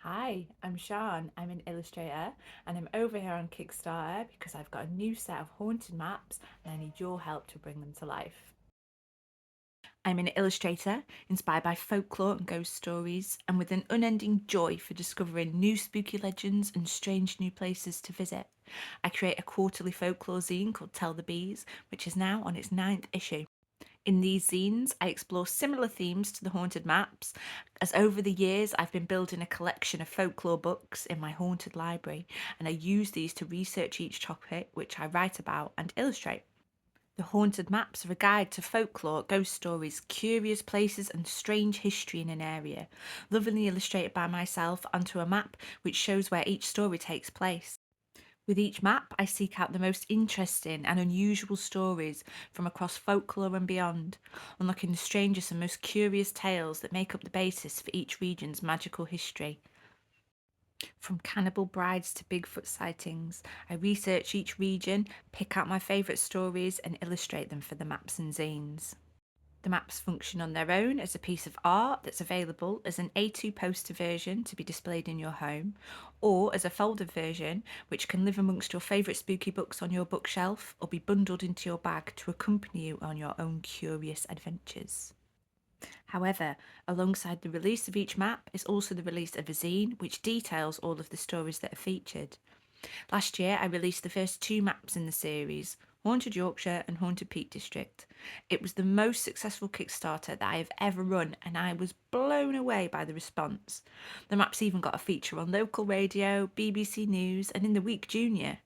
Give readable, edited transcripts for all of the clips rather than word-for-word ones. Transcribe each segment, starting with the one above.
Hi, I'm Sean. I'm an illustrator and I'm over here on Kickstarter because I've got a new set of haunted maps and I need your help to bring them to life. I'm an illustrator inspired by folklore and ghost stories and with an unending joy for discovering new spooky legends and strange new places to visit. I create a quarterly folklore zine called Tell the Bees, which is now on its ninth issue. In these zines, I explore similar themes to the haunted maps, as over the years I've been building a collection of folklore books in my haunted library, and I use these to research each topic which I write about and illustrate. The haunted maps are a guide to folklore, ghost stories, curious places, and strange history in an area, lovingly illustrated by myself onto a map which shows where each story takes place. With each map, I seek out the most interesting and unusual stories from across folklore and beyond, unlocking the strangest and most curious tales that make up the basis for each region's magical history. From cannibal brides to Bigfoot sightings, I research each region, pick out my favourite stories, and illustrate them for the maps and zines. The maps function on their own as a piece of art that's available as an A2 poster version to be displayed in your home, or as a folded version which can live amongst your favourite spooky books on your bookshelf or be bundled into your bag to accompany you on your own curious adventures. However, alongside the release of each map is also the release of a zine which details all of the stories that are featured. Last year, I released the first two maps in the series, Haunted Yorkshire and Haunted Peak District. It was the most successful Kickstarter that I have ever run, and I was blown away by the response. The maps even got a feature on local radio, BBC News, and in the Week Junior.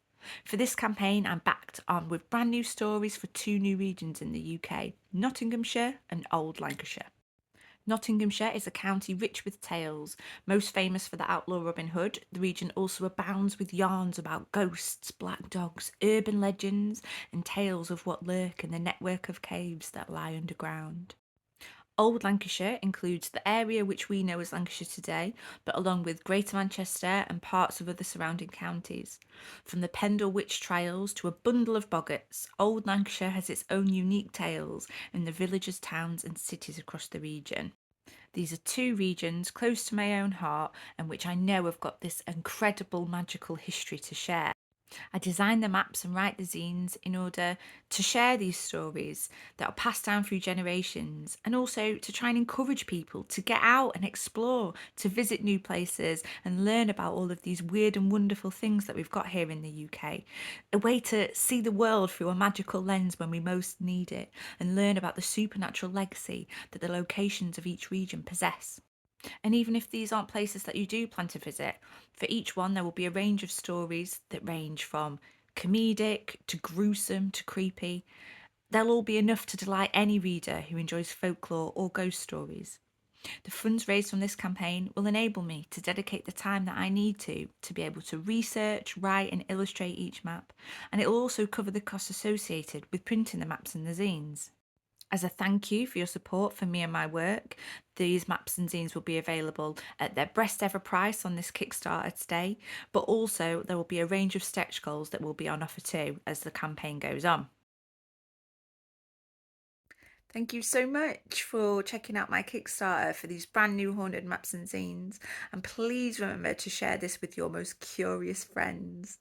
For this campaign, I'm backed on with brand new stories for two new regions in the UK, Nottinghamshire and Old Lancashire. Nottinghamshire is a county rich with tales. Most famous for the outlaw Robin Hood, the region also abounds with yarns about ghosts, black dogs, urban legends, and tales of what lurk in the network of caves that lie underground. Old Lancashire includes the area which we know as Lancashire today, but along with Greater Manchester and parts of other surrounding counties. From the Pendle Witch Trials to a bundle of boggarts, Old Lancashire has its own unique tales in the villages, towns, and cities across the region. These are two regions close to my own heart and which I know have got this incredible magical history to share. I design the maps and write the zines in order to share these stories that are passed down through generations and also to try and encourage people to get out and explore, to visit new places and learn about all of these weird and wonderful things that we've got here in the UK. A way to see the world through a magical lens when we most need it and learn about the supernatural legacy that the locations of each region possess. And even if these aren't places that you do plan to visit, for each one there will be a range of stories that range from comedic to gruesome to creepy. They'll all be enough to delight any reader who enjoys folklore or ghost stories. The funds raised from this campaign will enable me to dedicate the time that I need to be able to research, write, and illustrate each map, and it will also cover the costs associated with printing the maps and the zines. As a thank you for your support for me and my work, these maps and zines will be available at their best ever price on this Kickstarter today, but also there will be a range of stretch goals that will be on offer too as the campaign goes on. Thank you so much for checking out my Kickstarter for these brand new haunted maps and zines, and please remember to share this with your most curious friends.